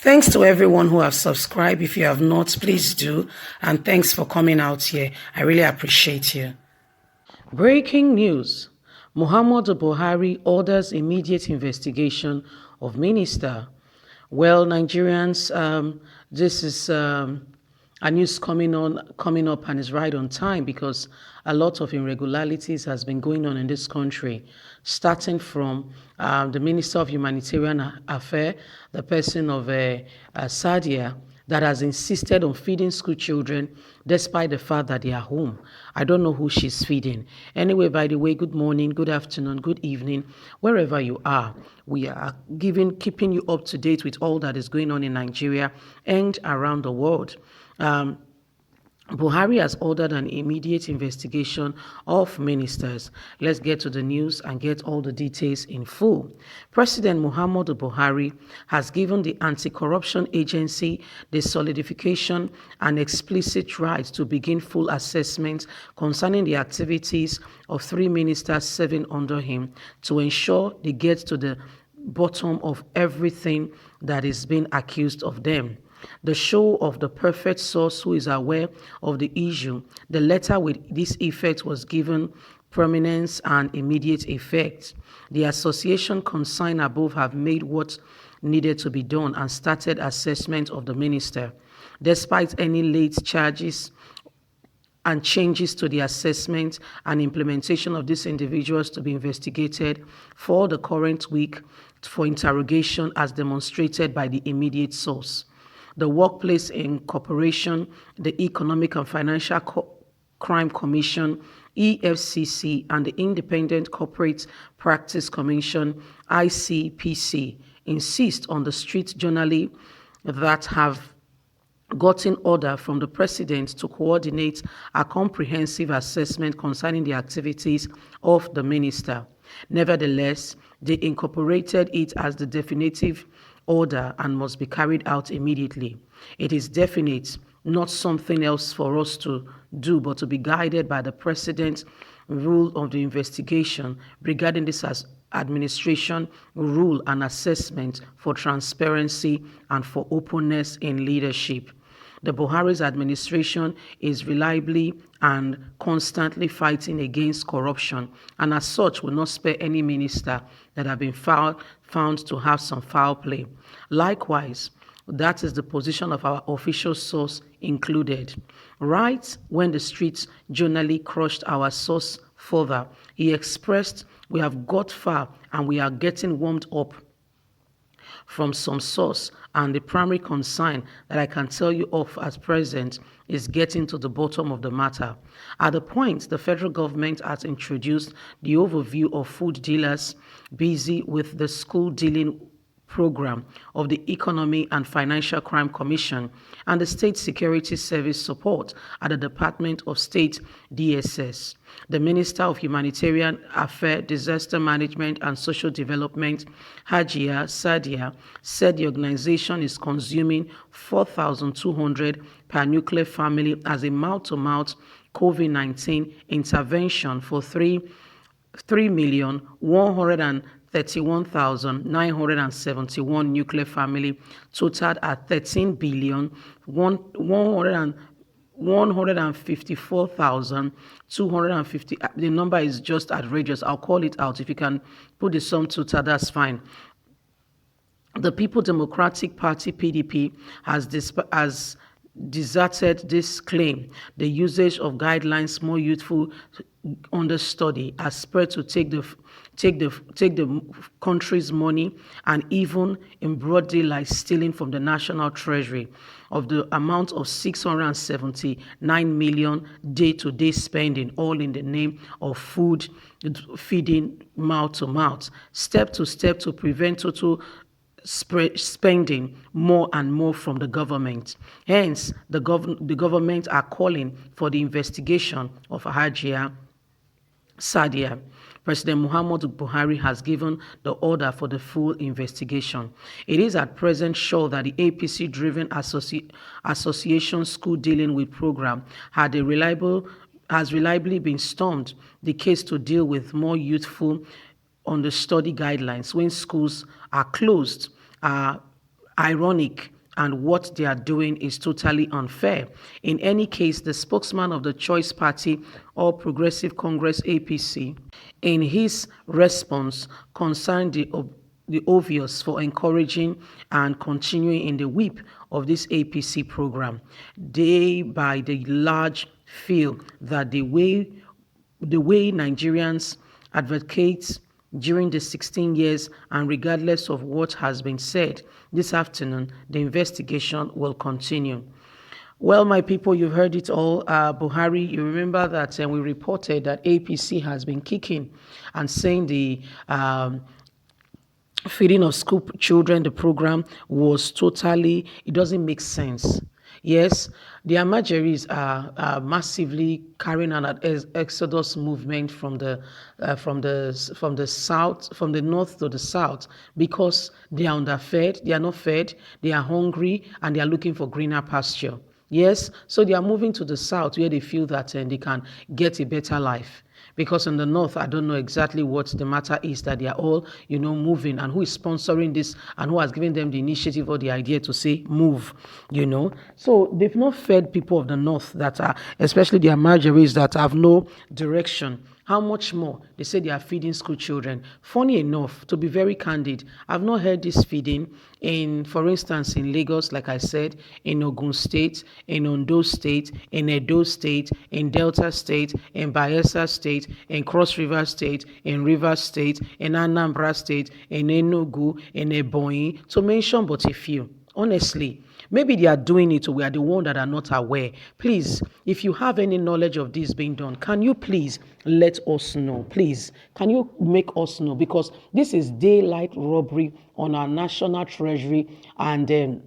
Thanks to everyone who have subscribed. If you have not, please do. And thanks for coming out here. I really appreciate you. Breaking news. Muhammadu Buhari orders immediate investigation of minister. Well, Nigerians, this is a news coming up and is right on time because a lot of irregularities has been going on in this country, starting from the Minister of Humanitarian Affairs, the person of Sadia, that has insisted on feeding school children despite the fact that they are home. I don't know who she's feeding. Anyway, by the way, good morning, good afternoon, good evening, wherever you are. We are keeping you up to date with all that is going on in Nigeria and around the world. Buhari has ordered an immediate investigation of ministers. Let's get to the news and get all the details in full. President Muhammadu Buhari has given the Anti-Corruption Agency the solidification and explicit right to begin full assessment concerning the activities of 3 ministers serving under him to ensure they get to the bottom of everything that is being accused of them. The show of the perfect source who is aware of the issue. The letter with this effect was given prominence and immediate effect. The association concerned above have made what needed to be done and started assessment of the minister. Despite any late charges and changes to the assessment and implementation of these individuals to be investigated for the current week for interrogation as demonstrated by the immediate source. The Workplace Incorporation, the Economic and Financial Crime Commission, EFCC, and the Independent Corporate Practice Commission, ICPC, insist on the street journalists that have gotten order from the president to coordinate a comprehensive assessment concerning the activities of the minister. Nevertheless, they incorporated it as the definitive order and must be carried out immediately. It is definite, not something else for us to do, but to be guided by the president's rule of the investigation regarding this as administration rule and assessment for transparency and for openness in leadership. The Buhari's administration is reliably and constantly fighting against corruption, and as such will not spare any minister that have been found to have some foul play. Likewise, that is the position of our official source included. Right when the streets generally crushed our source further, he expressed, "We have got far and we are getting warmed up from some source, and the primary concern that I can tell you of at present is getting to the bottom of the matter." At the point, the federal government has introduced the overview of food dealers busy with the school dealing program of the Economic and Financial Crime Commission and the State Security Service support at the Department of State DSS. The Minister of Humanitarian Affairs, Disaster Management and Social Development, Hajia Sadia, said the organization is consuming 4,200 per nuclear family as a mouth-to-mouth COVID-19 intervention for 3,131,971 nuclear family, totaled at 13,154,250. The number is just outrageous. I'll call it out. If you can put the sum total, that's fine. The People Democratic Party, PDP, has deserted this claim. The usage of guidelines more youthful understudy as spread to take the country's money and even in broad daylight stealing from the national treasury of the amount of 679 million day-to-day spending, all in the name of food feeding mouth to mouth, step to prevent total spending more and more from the government. Hence, the government are calling for the investigation of Hajia Sadia. President Muhammadu Buhari has given the order for the full investigation. It is at present sure that the APC-driven association school dealing with program has reliably been stormed the case to deal with more youthful on the study guidelines when schools are closed ironic, and what they are doing is totally unfair. In any case, the spokesman of the Choice Party, All Progressive Congress APC, in his response concerned the obvious for encouraging and continuing in the whip of this APC program. They, by the large, feel that the way Nigerians advocate during the 16 years, and regardless of what has been said this afternoon, the investigation will continue. Well, my people, you've heard it all. Buhari, you remember that we reported that APC has been kicking and saying the feeding of school children, the program was totally, it doesn't make sense. Yes, the Amajeris are massively carrying on an exodus movement from the south, from the north to the south, because they are underfed, they are not fed, they are hungry, and they are looking for greener pasture. Yes, so they are moving to the south where they feel that they can get a better life. Because in the north, I don't know exactly what the matter is, that they are all, moving, and who is sponsoring this and who has given them the initiative or the idea to say move. So they've not fed people of the north that are, especially the Amajeris, that have no direction. How much more? They say they are feeding school children. Funny enough, to be very candid, I've not heard this feeding for instance, in Lagos, like I said, in Ogun State, in Ondo State, in Edo State, in Delta State, in Bayelsa State, in Cross River State, in Rivers State, in Anambra State, in Enugu, in Ebonyi, to mention but a few. Honestly, maybe they are doing it, or we are the ones that are not aware. Please, if you have any knowledge of this being done, can you please let us know? Please, can you make us know? Because this is daylight robbery on our national treasury, and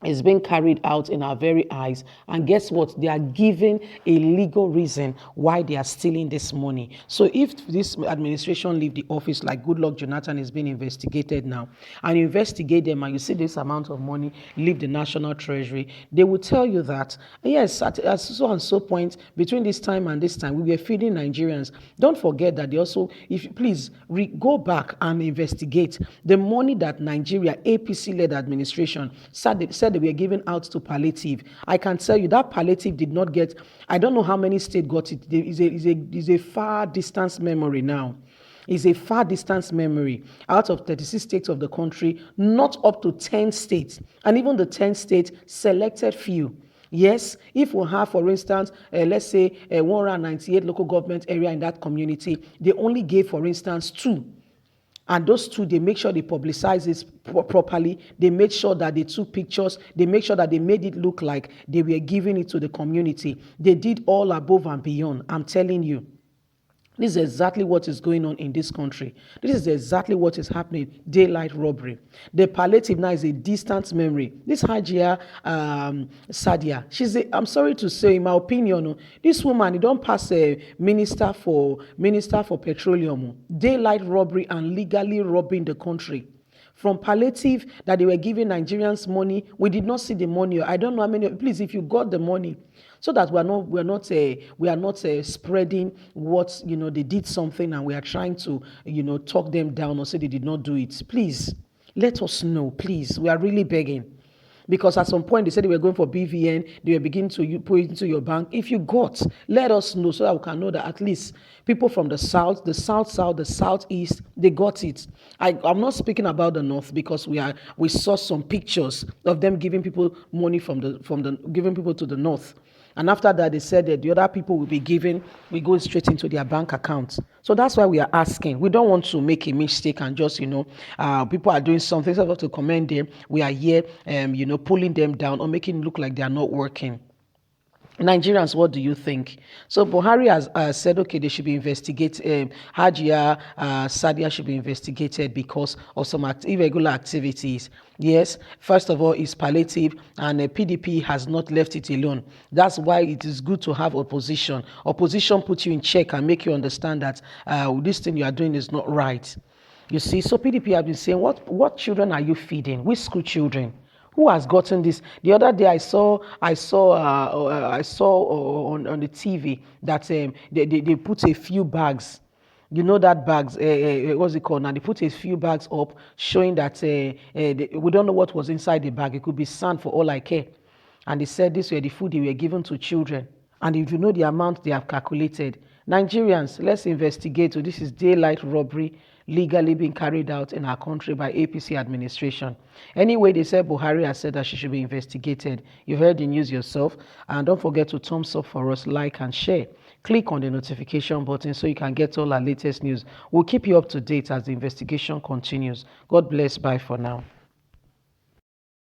is being carried out in our very eyes. And guess what? They are giving a legal reason why they are stealing this money. So if this administration leave the office, like Goodluck Jonathan is being investigated now, and you investigate them and you see this amount of money leave the national treasury, they will tell you that, yes, at so and so point, between this time and this time, we were feeding Nigerians. Don't forget that they also, if you please, go back and investigate the money that Nigeria, APC-led administration, said they were giving out to palliative. I can tell you that palliative did not get, I don't know how many states got it. It's a far distance memory now. It's a far distance memory. Out of 36 states of the country, not up to 10 states. And even the 10 states, selected few. Yes, if we have, for instance, let's say 198 local government area in that community, they only gave, for instance, 2. And those 2, they make sure they publicize this properly. They made sure that they took pictures. They make sure that they made it look like they were giving it to the community. They did all above and beyond. I'm telling you. This is exactly what is going on in this country. This is exactly what is happening. Daylight robbery. The palliative now is a distant memory. This Hajia Sadia, I'm sorry to say, in my opinion, this woman, don't pass a minister for petroleum. Daylight robbery and legally robbing the country. From palliative that they were giving Nigerians money, we did not see the money. I don't know how many. Please, if you got the money, so that we are not spreading what they did something and we are trying to talk them down or say they did not do it. Please let us know. Please, we are really begging. Because at some point they said they were going for BVN, they were beginning to put it into your bank. If you got, let us know so that we can know that at least people from the south, the southeast, they got it. I'm not speaking about the north, because we saw some pictures of them giving people money giving people to the north. And after that, they said that the other people will be we go straight into their bank accounts. So that's why we are asking. We don't want to make a mistake and just, people are doing something, so to commend them. We are here, pulling them down or making it look like they are not working. Nigerians, what do you think? So Buhari has said, okay, they should be investigated. Hajia Sadia should be investigated because of some irregular activities. Yes, first of all, it's palliative, and PDP has not left it alone. That's why it is good to have opposition. Opposition puts you in check and make you understand that this thing you are doing is not right. You see, so PDP have been saying, what children are you feeding? Which school children? Who has gotten this? The other day I saw on the TV that they put a few bags. You know that bags, what's it called now? They put a few bags up showing that we don't know what was inside the bag. It could be sand for all I care. And they said this were the food they were given to children. And if you know the amount they have calculated, Nigerians, let's investigate. So this is daylight robbery legally being carried out in our country by APC administration. Anyway, they said Buhari has said that she should be investigated. You heard the news yourself. And don't forget to thumbs up for us, like and share. Click on the notification button so you can get all our latest news. We'll keep you up to date as the investigation continues. God bless. Bye for now.